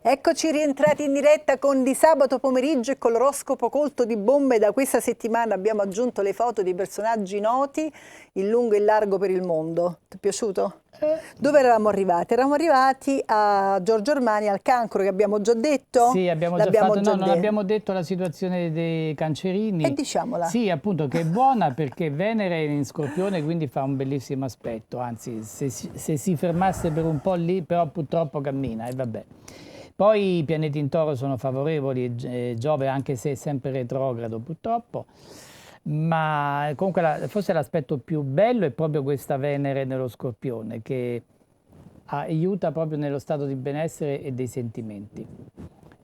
Eccoci rientrati in diretta con Di Sabato Pomeriggio e con l'oroscopo colto di bombe. Da questa settimana abbiamo aggiunto le foto di personaggi noti in lungo e in largo per il mondo. Ti è piaciuto? Dove eravamo arrivati? Eravamo arrivati a Giorgio Armani, al cancro, che abbiamo già detto? Sì, abbiamo già fatto, no, non abbiamo detto la situazione dei cancerini. E diciamola. Sì, appunto, che è buona perché Venere è in Scorpione, quindi fa un bellissimo aspetto. Anzi, se si fermasse per un po' lì, però purtroppo cammina e vabbè. Poi i pianeti in Toro sono favorevoli, Giove anche se è sempre retrogrado purtroppo. Ma comunque forse l'aspetto più bello è proprio questa Venere nello Scorpione, che aiuta proprio nello stato di benessere e dei sentimenti.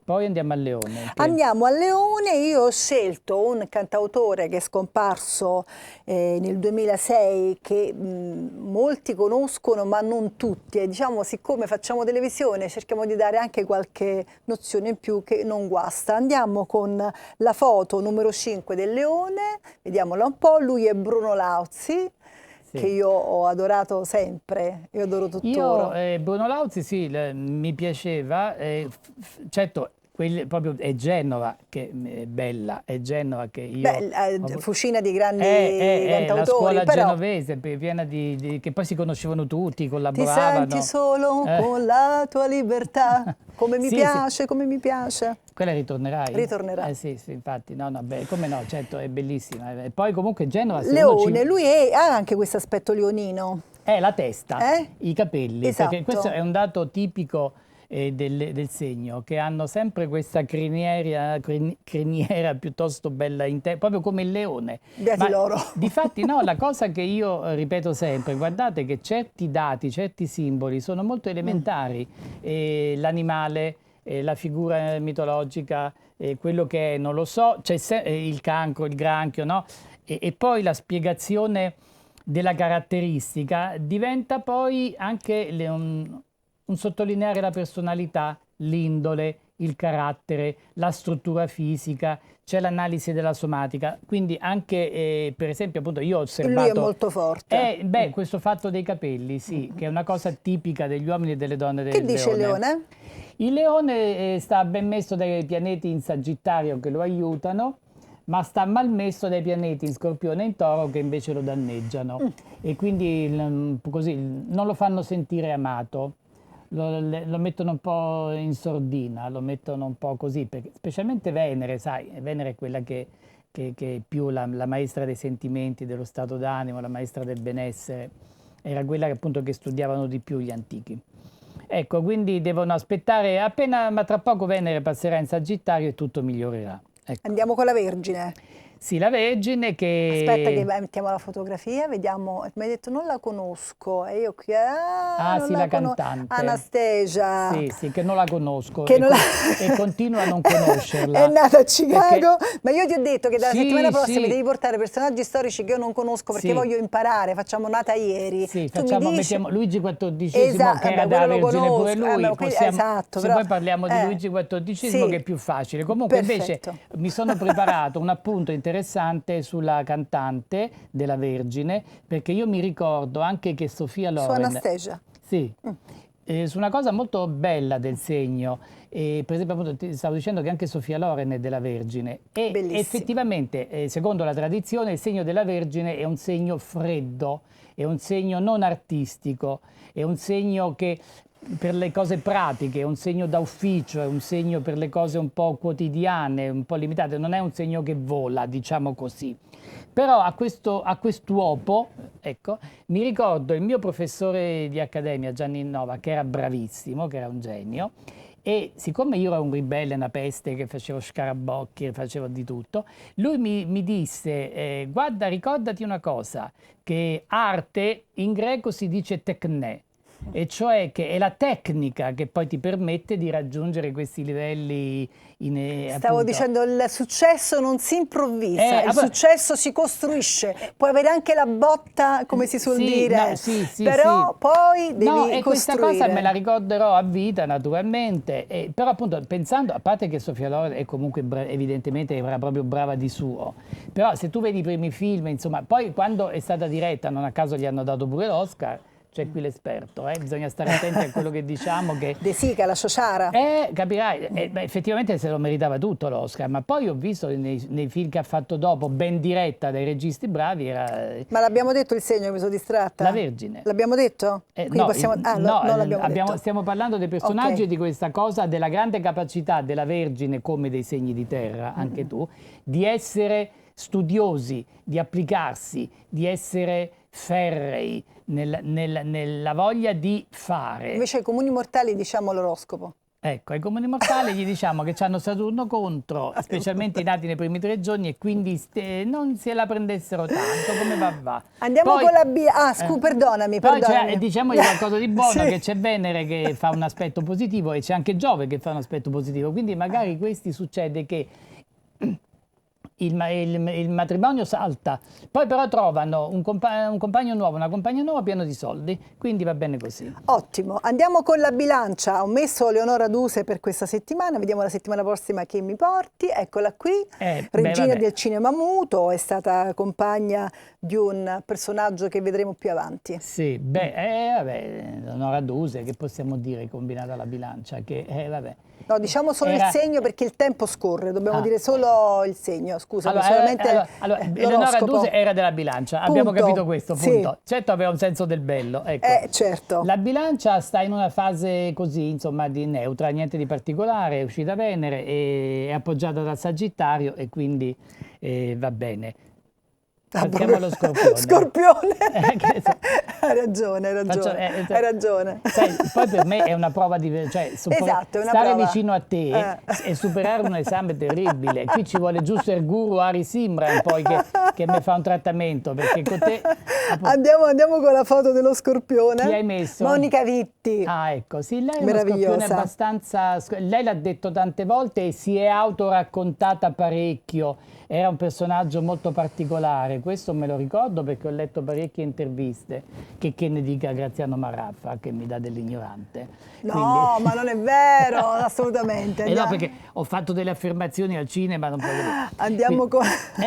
Poi andiamo al Leone. Andiamo al Leone. Io ho scelto un cantautore che è scomparso nel 2006, che molti conoscono ma non tutti, e diciamo, siccome facciamo televisione cerchiamo di dare anche qualche nozione in più che non guasta. Andiamo con la foto numero 5 del Leone, vediamola un po'. Lui è Bruno Lauzi, che io ho adorato sempre, io adoro tuttora. Bruno Lauzi sì, mi piaceva, certo, proprio è Genova che è bella, è Genova che io... Fucina di grandi cantautori. La scuola però, genovese, piena che poi si conoscevano tutti, collaboravano. Ti senti solo con la tua libertà, come mi piace, sì. Come mi piace. Quella ritornerai? Ritornerà. Sì, infatti, no, beh, come no, certo, è bellissima. E poi comunque Genova... Leone, lui ha anche questo aspetto leonino. La testa, i capelli, esatto. Perché questo è un dato tipico del segno, che hanno sempre questa criniera piuttosto bella, proprio come il leone. Beati loro. Difatti no, la cosa che io ripeto sempre, guardate che certi dati, certi simboli sono molto elementari, l'animale, la figura mitologica, quello che è, non lo so, c'è il cancro, il granchio, no? E poi la spiegazione della caratteristica diventa poi anche un sottolineare la personalità, l'indole, il carattere, la struttura fisica, c'è l'analisi della somatica, quindi anche per esempio appunto io ho osservato... Lui è molto forte. Questo fatto dei capelli, sì, che è una cosa tipica degli uomini e delle donne del Leone. Che dice il Leone? Il Leone sta ben messo dai pianeti in Sagittario che lo aiutano, ma sta mal messo dai pianeti in Scorpione e in Toro che invece lo danneggiano e quindi così non lo fanno sentire amato. Lo mettono un po' in sordina, lo mettono un po' così, perché specialmente Venere, sai, Venere è quella che è più la maestra dei sentimenti, dello stato d'animo, la maestra del benessere, era quella appunto che studiavano di più gli antichi. Ecco, quindi devono aspettare appena, ma tra poco Venere passerà in Sagittario e tutto migliorerà. Ecco. Andiamo con la Vergine. Sì, la Vergine che... Aspetta che mettiamo la fotografia, vediamo. Mi hai detto non la conosco e io qui... sì, la cantante. Anastasia. Sì, che non la conosco e continuo a non conoscerla. È nata a Chicago, ma io ti ho detto che dalla settimana prossima mi sì. devi portare personaggi storici che io non conosco perché voglio imparare. Facciamo nata ieri. Sì, mettiamo Luigi XIV, che era della Vergine pure lui. Esatto, se poi parliamo di Luigi XIV che è più facile. Comunque invece mi sono preparato un appunto interessante sulla cantante della Vergine, perché io mi ricordo anche che Sofia Loren... Su Anastasia. Sì, su una cosa molto bella del segno. Per esempio, appunto, ti stavo dicendo che anche Sofia Loren è della Vergine. E effettivamente, secondo la tradizione, il segno della Vergine è un segno freddo, è un segno non artistico, è un segno che... per le cose pratiche, è un segno da ufficio, è un segno per le cose un po' quotidiane, un po' limitate, non è un segno che vola, diciamo così. Però a quest'uopo, ecco, mi ricordo il mio professore di accademia, Gianni Innova, che era bravissimo, che era un genio, e siccome io ero un ribelle, una peste, che facevo scarabocchi, facevo di tutto, lui mi disse, guarda, ricordati una cosa, che arte in greco si dice tekne, e cioè che è la tecnica che poi ti permette di raggiungere questi livelli. Stavo dicendo, il successo non si improvvisa, il successo si costruisce, puoi avere anche la botta, come si suol dire, però poi devi costruire. Questa cosa me la ricorderò a vita naturalmente, però appunto pensando, a parte che Sofia Loren è comunque evidentemente era proprio brava di suo, però se tu vedi i primi film, insomma, poi quando è stata diretta, non a caso gli hanno dato pure l'Oscar, c'è qui l'esperto, bisogna stare attenti a quello che diciamo. Che... De Sica, la Ciociara. Capirai, effettivamente se lo meritava tutto l'Oscar, ma poi ho visto nei film che ha fatto dopo, ben diretta dai registi bravi, era... Ma l'abbiamo detto il segno che mi sono distratta? La Vergine. L'abbiamo detto? No, possiamo... no, non l'abbiamo detto. Stiamo parlando dei personaggi e di questa cosa della grande capacità della Vergine, come dei segni di terra, anche tu, di essere studiosi, di applicarsi, di essere ferrei nella voglia di fare. Invece ai comuni mortali diciamo l'oroscopo. Ecco, ai comuni mortali gli diciamo che hanno Saturno contro, specialmente i nati nei primi 3 giorni, e quindi non se la prendessero tanto, come va. Andiamo poi, con la B. Perdonami. Poi diciamogli qualcosa di buono, sì. Che c'è Venere che fa un aspetto positivo e c'è anche Giove che fa un aspetto positivo, quindi magari questi succede che... Il matrimonio salta, poi però trovano un compagno nuovo, una compagna nuova pieno di soldi, quindi va bene così. Ottimo, andiamo con la bilancia. Ho messo Leonora Duse per questa settimana, vediamo la settimana prossima che mi porti. Eccola qui, regina del cinema muto, è stata compagna di un personaggio che vedremo più avanti. Sì, Leonora Duse, che possiamo dire combinata alla bilancia, che vabbè. No, diciamo solo il segno perché il tempo scorre, dobbiamo dire solo il segno, scusa. Leonora Duse era della bilancia, abbiamo capito questo, punto. Sì. Certo aveva un senso del bello, ecco. Certo. La bilancia sta in una fase così, insomma, di neutra, niente di particolare, è uscita Venere, è appoggiata dal Sagittario e quindi va bene. Passiamo allo Scorpione. Scorpione! Hai ragione. Hai ragione. Sai, poi per me è una prova di... Cioè, esatto, è una stare prova. vicino a te e superare un esame terribile. Qui ci vuole giusto il guru Ari Simran poi che mi fa un trattamento, perché con te... Andiamo con la foto dello Scorpione. Chi hai messo? Monica Vitti. Ah, ecco, sì, lei è uno Scorpione abbastanza... Lei l'ha detto tante volte e si è autoraccontata parecchio. Era un personaggio molto particolare, questo me lo ricordo perché ho letto parecchie interviste, che ne dica Graziano Marraffa, che mi dà dell'ignorante. No, quindi... ma non è vero, assolutamente. No, perché ho fatto delle affermazioni al cinema, non puedo dire. Andiamo con...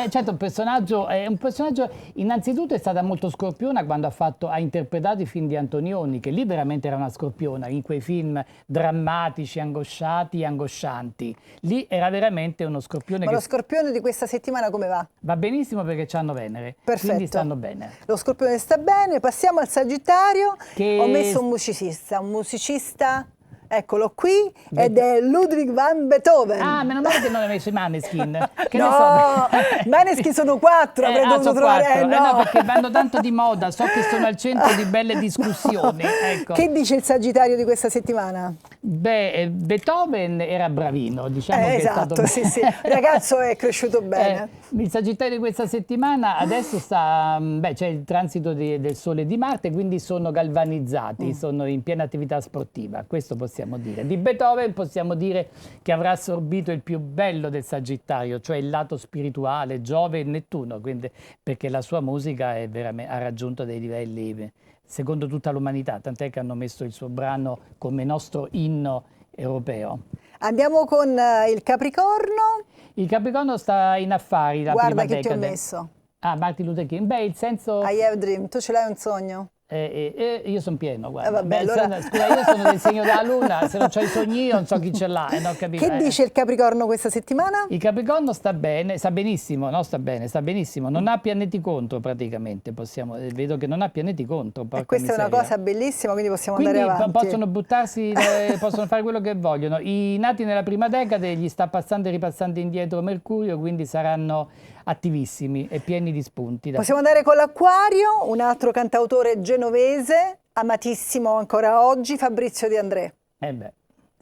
certo, un personaggio, innanzitutto è stata molto scorpiona quando ha interpretato i film di Antonioni, che lì veramente era una scorpiona, in quei film drammatici, angoscianti. Lì era veramente uno scorpione. Ma lo Scorpione di questa settimana come va? Va benissimo perché c'hanno Venere. Perfetto. Quindi stanno bene. Lo Scorpione sta bene, passiamo al Sagittario. Che... Ho messo un musicista, eccolo qui, ed è Ludwig van Beethoven. Ah, meno male che non hai messo i Maneskin. Che no, ne so. Maneskin sono 4, avrei dovuto trovare. No, perché vanno tanto di moda, so che sono al centro di belle discussioni. Ecco. Che dice il Sagittario di questa settimana? Beh, Beethoven era bravino, diciamo che esatto, è stato... sì. Il ragazzo è cresciuto bene. Il Sagittario di questa settimana adesso c'è il transito del Sole e di Marte, quindi sono galvanizzati, sono in piena attività sportiva, questo possiamo dire. Di Beethoven possiamo dire che avrà assorbito il più bello del Sagittario, cioè il lato spirituale, Giove e Nettuno, quindi, perché la sua musica ha raggiunto dei livelli... secondo tutta l'umanità, tant'è che hanno messo il suo brano come nostro inno europeo. Andiamo con il Capricorno. Il Capricorno sta in affari, la Guarda prima che decade. ti ho messo. Ah, Martin Luther King. Beh, il senso... I have dream. Tu ce l'hai un sogno? Io sono pieno, guarda. Vabbè, allora... Scusa, io sono del segno della Luna, se non c'ho i sogni io non so chi ce l'ha. Che dice il Capricorno questa settimana? Il Capricorno sta bene, sta benissimo, sta benissimo. Non ha pianeti contro praticamente, vedo che non ha pianeti contro. E questa è una cosa bellissima, quindi possiamo andare avanti. Possono buttarsi, possono fare quello che vogliono. I nati nella prima decade gli sta passando e ripassando indietro Mercurio, quindi saranno attivissimi e pieni di spunti. Possiamo andare con l'Acquario, un altro cantautore genovese, amatissimo ancora oggi, Fabrizio De André.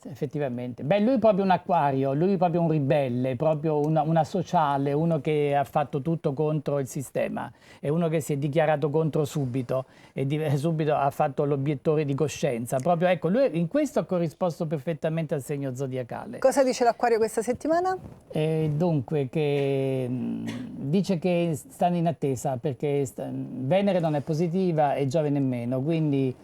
Effettivamente. Beh, lui è proprio un acquario, lui è proprio un ribelle, proprio una sociale, uno che ha fatto tutto contro il sistema, è uno che si è dichiarato contro subito e subito ha fatto l'obiettore di coscienza. Proprio, ecco, lui in questo ha corrisposto perfettamente al segno zodiacale. Cosa dice l'Acquario questa settimana? Dunque, dice che stanno in attesa perché Venere non è positiva e Giove nemmeno, quindi...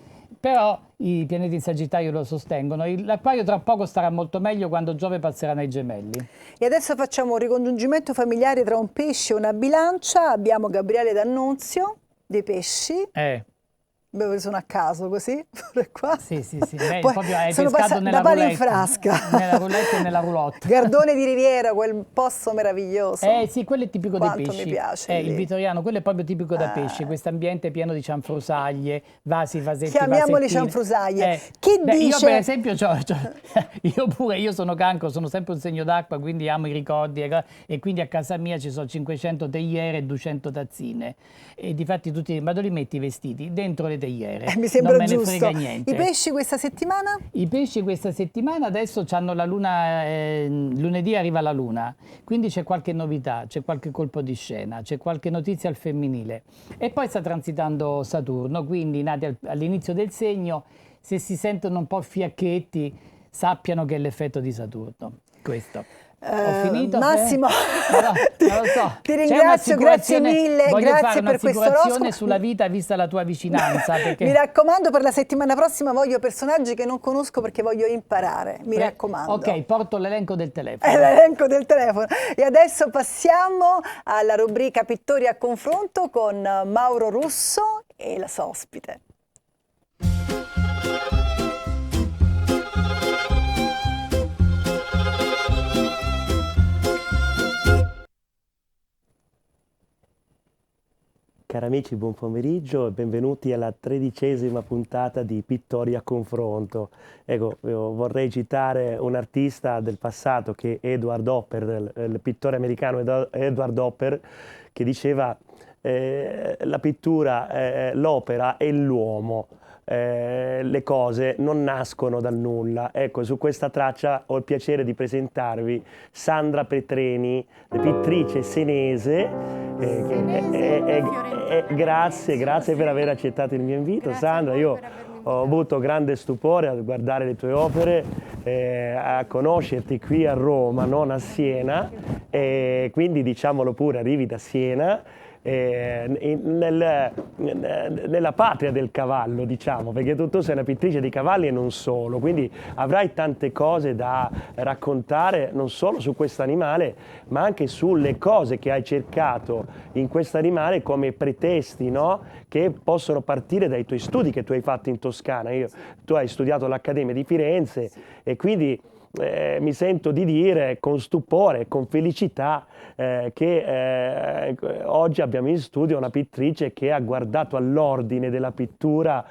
Però i pianeti in Sagittario lo sostengono. L'Acquario tra poco starà molto meglio quando Giove passerà nei Gemelli. E adesso facciamo un ricongiungimento familiare tra un pesce e una bilancia. Abbiamo Gabriele D'Annunzio, dei pesci. Beh, sono a caso così, pure qua. Sì, sì, sì. Beh, Poi proprio hai sono pescato nella da palo in roulette. frasca. Nella roulette e nella roulotte. Gardone di Riviera, quel posto meraviglioso. Sì, quello è tipico dei Quanto mi pesci. piace Il lì. vittoriano, quello è proprio tipico da pesce, questo ambiente pieno di cianfrusaglie, vasi, vasetti, Chiamiamoli vasettine. cianfrusaglie. Chi Beh, io per dice... esempio, io sono cancro, sono sempre un segno d'acqua, quindi amo i ricordi e quindi a casa mia ci sono 500 teiere e 200 tazzine. E difatti tutti, ma dove li metti i vestiti? Dentro le teiere, Mi non sembra me ne frega giusto. niente. I pesci questa settimana? I pesci questa settimana adesso hanno la luna, lunedì arriva la luna, quindi c'è qualche novità, c'è qualche colpo di scena, c'è qualche notizia al femminile. E poi sta transitando Saturno, quindi nati all'inizio del segno, se si sentono un po' fiacchetti, sappiano che è l'effetto di Saturno. Questo. Ho finito? Massimo, Non lo so. ti ringrazio, grazie mille, Voglio fare grazie per questo oroscopo. un'assicurazione sulla vita vista la tua vicinanza. Perché... Mi raccomando, per la settimana prossima voglio personaggi che non conosco perché voglio imparare, mi raccomando. Ok, porto l'elenco del telefono. L'elenco del telefono. E adesso passiamo alla rubrica Pittori a confronto con Mauro Russo e la sua ospite. Cari amici, buon pomeriggio e benvenuti alla 13ª puntata di Pittori a confronto. Ecco, vorrei citare un artista del passato che è Edward Hopper, il pittore americano Edward Hopper, che diceva la pittura, l'opera è l'uomo. Le cose non nascono dal nulla. Ecco, su questa traccia ho il piacere di presentarvi Sandra Petreni, pittrice senese. Grazie per aver accettato il mio invito. Grazie Sandra, io ho avuto grande stupore a guardare le tue opere, a conoscerti qui a Roma, non a Siena, e quindi diciamolo pure, arrivi da Siena. Nella patria del cavallo, diciamo, perché tu sei una pittrice di cavalli e non solo, quindi avrai tante cose da raccontare non solo su questo animale, ma anche sulle cose che hai cercato in questo animale come pretesti, no? Che possono partire dai tuoi studi che tu hai fatto in Toscana. Tu hai studiato all'Accademia di Firenze e quindi mi sento di dire con stupore, con felicità che oggi abbiamo in studio una pittrice che ha guardato all'ordine della pittura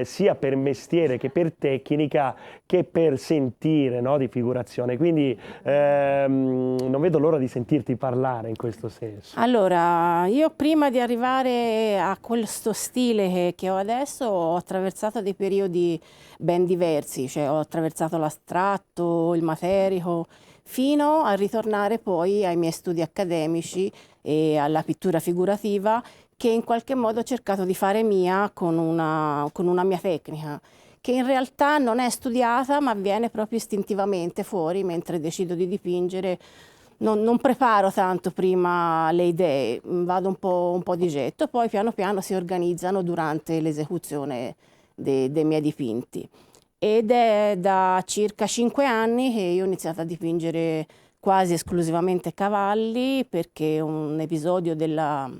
sia per mestiere che per tecnica che per sentire, no, di figurazione. Quindi non vedo l'ora di sentirti parlare in questo senso. Allora, io prima di arrivare a questo stile che ho adesso ho attraversato dei periodi ben diversi, cioè ho attraversato l'astratto, il materico, fino a ritornare poi ai miei studi accademici e alla pittura figurativa che in qualche modo ho cercato di fare mia con una mia tecnica, che in realtà non è studiata ma viene proprio istintivamente fuori mentre decido di dipingere. Non preparo tanto prima le idee, vado un po' di getto, poi piano piano si organizzano durante l'esecuzione dei miei dipinti. Ed è da circa 5 anni che io ho iniziato a dipingere quasi esclusivamente cavalli, perché un episodio della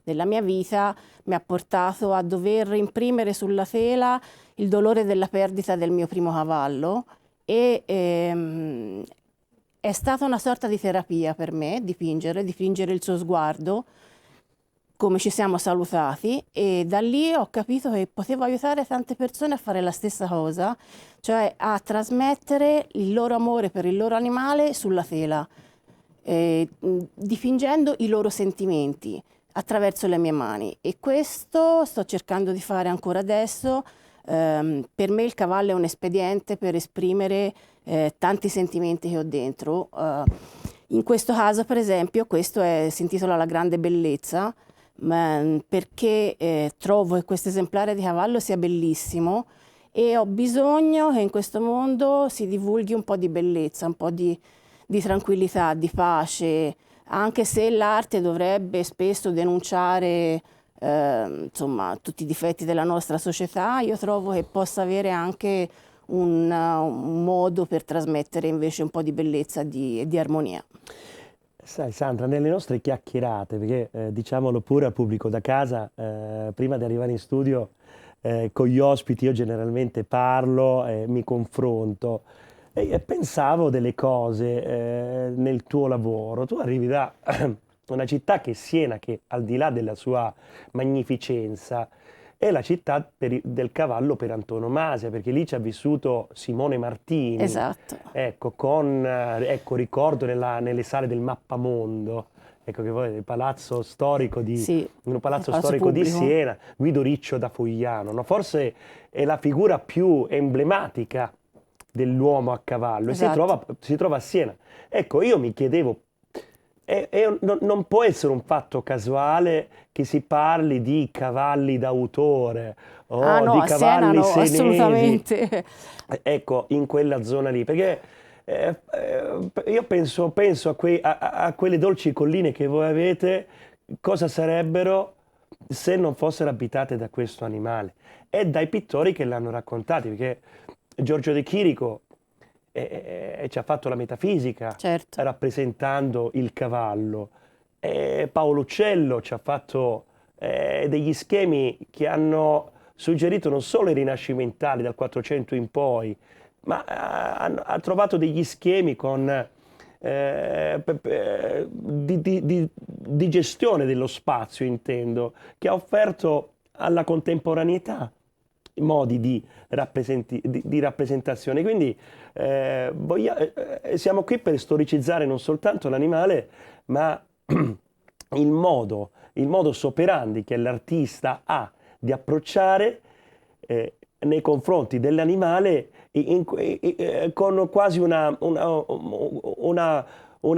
mia vita mi ha portato a dover imprimere sulla tela il dolore della perdita del mio primo cavallo e è stata una sorta di terapia per me dipingere il suo sguardo, come ci siamo salutati, e da lì ho capito che potevo aiutare tante persone a fare la stessa cosa, cioè a trasmettere il loro amore per il loro animale sulla tela, dipingendo i loro sentimenti attraverso le mie mani. E questo sto cercando di fare ancora adesso. Per me il cavallo è un espediente per esprimere tanti sentimenti che ho dentro. In questo caso, per esempio, si intitola La grande bellezza, perché trovo che questo esemplare di cavallo sia bellissimo e ho bisogno che in questo mondo si divulghi un po' di bellezza, un po' di tranquillità, di pace, anche se l'arte dovrebbe spesso denunciare insomma, tutti i difetti della nostra società. Io trovo che possa avere anche un modo per trasmettere invece un po' di bellezza e di armonia. Sai Sandra, nelle nostre chiacchierate, perché diciamolo pure al pubblico da casa, prima di arrivare in studio con gli ospiti io generalmente parlo e mi confronto e pensavo delle cose nel tuo lavoro. Tu arrivi da una città che è Siena, che al di là della sua magnificenza è la città del cavallo per antonomasia, perché lì ci ha vissuto Simone Martini. Esatto. Ecco, ricordo nelle sale del Mappamondo, ecco che poi il palazzo storico Sì, un palazzo palazzo storico di pubblico. Siena, Guido Riccio da Fogliano, no? Forse è la figura più emblematica dell'uomo a cavallo e Esatto. si trova a Siena. Ecco, io mi chiedevo, non può essere un fatto casuale che si parli di cavalli d'autore Ah o no, di a Siena cavalli no, senesi, assolutamente. ecco, in quella zona lì, perché io penso a quelle dolci colline che voi avete, cosa sarebbero se non fossero abitate da questo animale e dai pittori che l'hanno raccontati, perché Giorgio De Chirico ci ha fatto la metafisica Certo. rappresentando il cavallo. Paolo Uccello ci ha fatto degli schemi che hanno suggerito non solo i rinascimentali dal 400 in poi, ma ha trovato degli schemi di gestione dello spazio, intendo, che ha offerto alla contemporaneità modi di rappresentazione. Quindi siamo qui per storicizzare non soltanto l'animale, ma il modus operandi che l'artista ha di approcciare nei confronti dell'animale con quasi una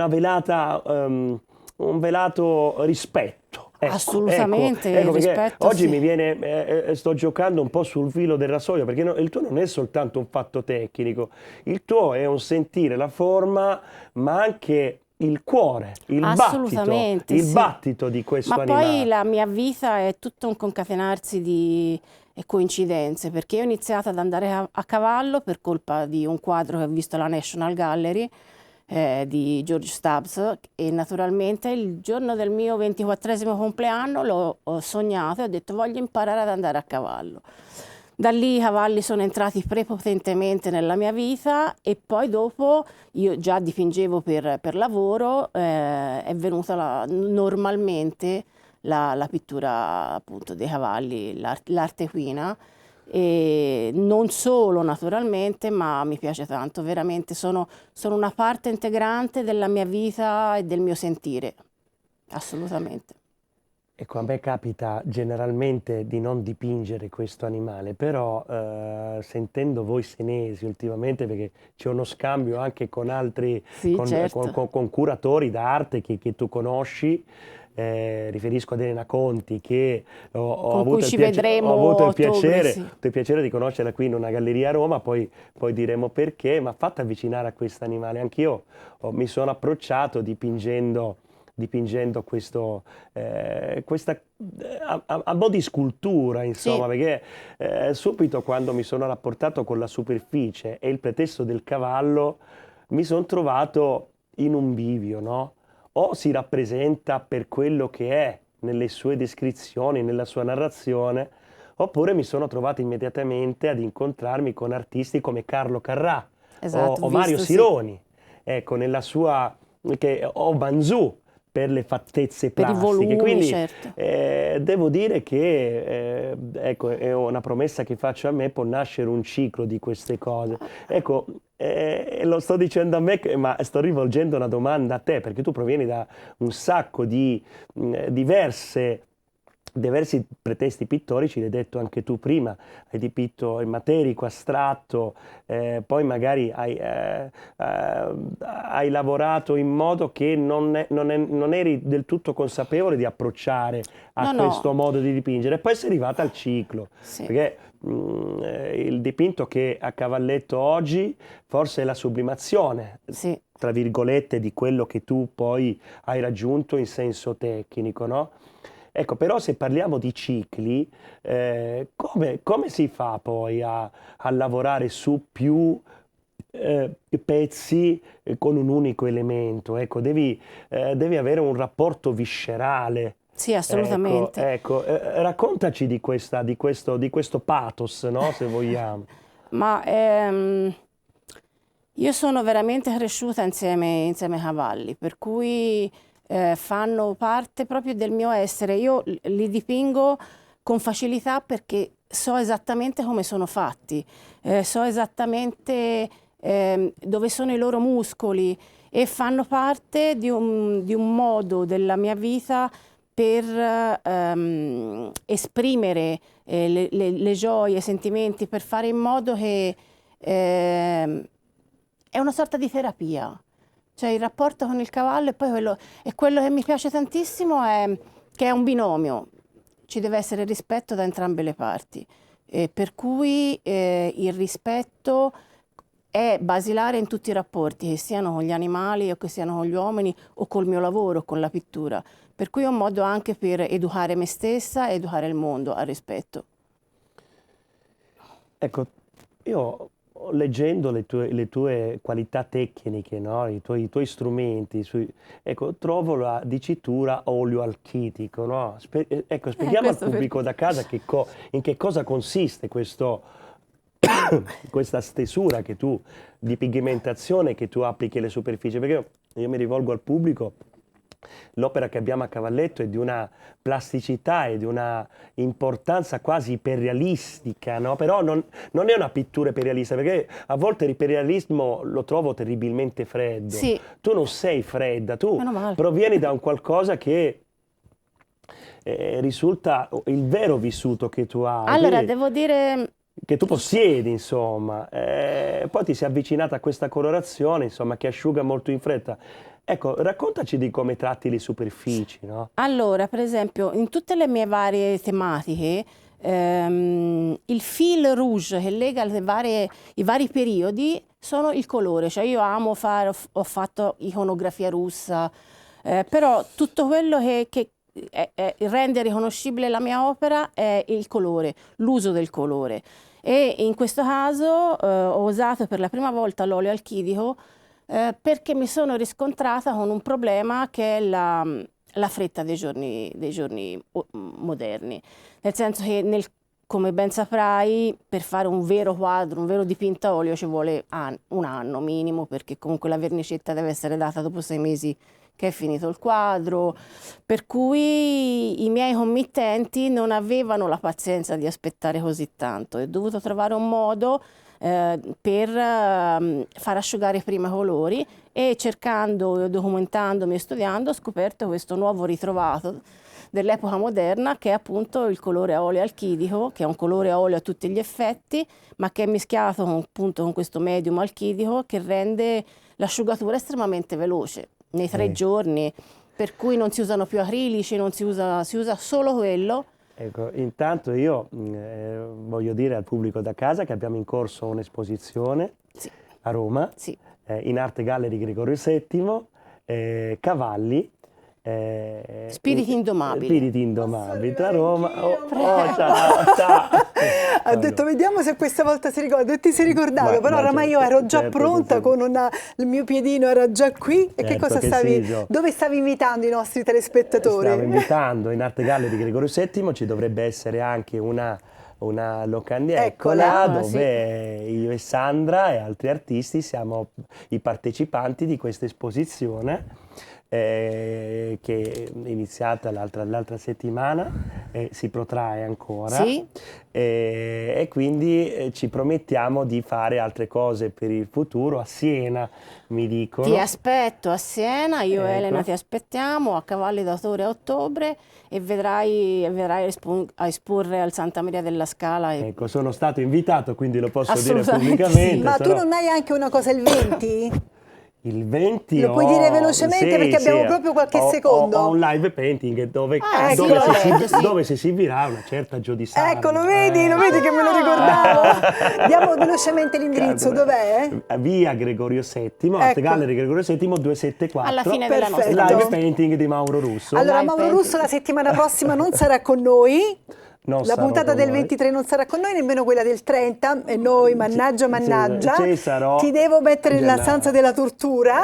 velata, un velato rispetto. Assolutamente, il Perché rispetto oggi sì. mi viene, sto giocando un po' sul filo del rasoio, perché il tuo non è soltanto un fatto tecnico, il tuo è un sentire la forma, ma anche il cuore, Assolutamente il sì. battito di Ma questo poi animale. la mia vita è tutto un concatenarsi di coincidenze, perché io ho iniziato ad andare a cavallo per colpa di un quadro che ho visto alla National Gallery di George Stubbs e naturalmente il giorno del mio 24esimo compleanno ho sognato e ho detto voglio imparare ad andare a cavallo. Da lì i cavalli sono entrati prepotentemente nella mia vita e poi dopo io già dipingevo per lavoro, è venuta normalmente la pittura appunto dei cavalli, l'arte equina. E non solo naturalmente, ma mi piace tanto, veramente sono una parte integrante della mia vita e del mio sentire, assolutamente. Ecco, a me capita generalmente di non dipingere questo animale, però sentendo voi senesi ultimamente, perché c'è uno scambio anche con altri, Sì, certo. con curatori d'arte che tu conosci, riferisco ad Elena Conti, che Con cui ci vedremo ho avuto a ottobre, sì. il piacere di conoscerla qui in una galleria a Roma, poi diremo perché, ma fatta avvicinare a questo animale. Anch'io mi sono approcciato dipingendo a mo' di scultura, Sì, insomma, perché subito quando mi sono rapportato con la superficie e il pretesto del cavallo, mi sono trovato in un bivio, no? O si rappresenta per quello che è nelle sue descrizioni, nella sua narrazione, oppure mi sono trovato immediatamente ad incontrarmi con artisti come Carlo Carrà esatto, ho o Mario visto, sì, Sironi, ecco, o Manzù per le fattezze per i plastiche. volumi, Quindi certo. devo dire che ecco, è una promessa che faccio a me, può nascere un ciclo di queste cose. Ecco, lo sto dicendo a me, ma sto rivolgendo una domanda a te, perché tu provieni da un sacco di diversi pretesti pittorici, l'hai detto anche tu prima, hai dipinto il materico, astratto, poi magari hai lavorato in modo che non eri del tutto consapevole di approcciare a No, questo no, modo di dipingere. Poi sei arrivata al ciclo, sì, perché il dipinto che a cavalletto oggi forse è la sublimazione, sì. tra virgolette, di quello che tu poi hai raggiunto in senso tecnico, no? Ecco, però se parliamo di cicli, come si fa poi a lavorare su più pezzi con un unico elemento? Ecco, devi avere un rapporto viscerale Sì, assolutamente. Ecco, raccontaci di questo pathos, no? Se vogliamo. Ma io sono veramente cresciuta insieme ai cavalli, per cui fanno parte proprio del mio essere. Io li dipingo con facilità perché so esattamente come sono fatti, so esattamente dove sono i loro muscoli e fanno parte di un modo della mia vita per esprimere le gioie, i sentimenti, per fare in modo che è una sorta di terapia. Cioè il rapporto con il cavallo e poi quello che mi piace tantissimo è che è un binomio, ci deve essere rispetto da entrambe le parti, per cui il rispetto è basilare in tutti i rapporti, che siano con gli animali o che siano con gli uomini o col mio lavoro, con la pittura. Per cui è un modo anche per educare me stessa e educare il mondo al rispetto. Ecco, io leggendo le tue qualità tecniche, no? I tuoi strumenti, ecco, trovo la dicitura olio alchitico, no? Ecco, spieghiamo al pubblico da casa in che cosa consiste questa stesura di pigmentazione che tu applichi alle superfici, perché io mi rivolgo al pubblico. L'opera che abbiamo a Cavalletto è di una plasticità e di una importanza quasi iperrealistica, no? Però non è una pittura iperrealista, perché a volte l'iperrealismo lo trovo terribilmente freddo. Sì. Tu non sei fredda, tu provieni da un qualcosa che risulta il vero vissuto che tu hai. Allora, devo dire che tu possiedi, insomma. Poi ti sei avvicinata a questa colorazione, insomma, che asciuga molto in fretta. Ecco, raccontaci di come tratti le superfici, no? Allora, per esempio, in tutte le mie varie tematiche, il fil rouge che lega i vari periodi sono il colore. Cioè io amo ho fatto iconografia russa, però tutto quello che rende riconoscibile la mia opera è il colore, l'uso del colore. E in questo caso ho usato per la prima volta l'olio alchidico perché mi sono riscontrata con un problema che è la fretta dei giorni moderni. Nel senso che, come ben saprai, per fare un vero quadro, un vero dipinto a olio ci vuole un anno minimo, perché comunque la vernicetta deve essere data dopo 6 mesi che è finito il quadro, per cui i miei committenti non avevano la pazienza di aspettare così tanto. Ho dovuto trovare un modo per far asciugare prima i colori e cercando, documentandomi e studiando ho scoperto questo nuovo ritrovato dell'epoca moderna che è appunto il colore a olio alchidico, che è un colore a olio a tutti gli effetti, ma che è mischiato appunto con questo medium alchidico che rende l'asciugatura estremamente veloce, nei 3 giorni, per cui non si usano più acrilici, si usa solo quello. Ecco, intanto io voglio dire al pubblico da casa che abbiamo in corso un'esposizione a Roma, in Arte Gallery Gregorio VII, Cavalli, Spiriti indomabili. Spiriti indomabili tra Roma. Ciao. Ha detto vediamo se questa volta si ricorda, e ti sei ricordato, però oramai io ero già pronta con il mio piedino era già qui. E che cosa dove stavi invitando i nostri telespettatori? Stavo invitando in Arte Gallery Gregorio VII, ci dovrebbe essere anche una locanda, eccola, dove io e Sandra e altri artisti siamo i partecipanti di questa esposizione che è iniziata l'altra settimana e si protrae ancora, e quindi ci promettiamo di fare altre cose per il futuro a Siena, mi dicono. Ti aspetto a Siena, io e Elena ti aspettiamo a Cavalli d'autore a ottobre e vedrai a esporre al Santa Maria della Scala. Ecco, sono stato invitato, quindi lo posso dire pubblicamente. Ma tu non hai anche una cosa il 20? Il 20 lo puoi dire velocemente perché abbiamo proprio qualche secondo. Ho un live painting dove si esibirà una certa Gio Di Sarno. Ecco, lo vedi che me lo ricordavo. Diamo velocemente l'indirizzo, dov'è? Via Gregorio VII, Arte Gallery Gregorio VII 274. Alla fine della nostra live painting di Mauro Russo. Allora, Mauro Russo la settimana prossima non sarà con noi. La puntata del 23 non sarà con noi, nemmeno quella del 30, e noi, mannaggia, ti devo mettere nella stanza della tortura,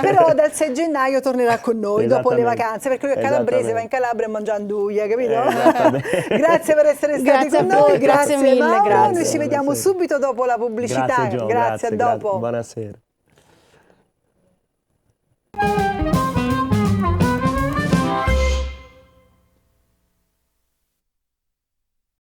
però dal 6 gennaio tornerà con noi, dopo le vacanze, perché lui è calabrese, va in Calabria a mangiare anduia, capito? Grazie per essere stati con noi, grazie mille, Mauro, noi ci vediamo subito dopo la pubblicità, grazie, Gio, grazie, a dopo. Buonasera.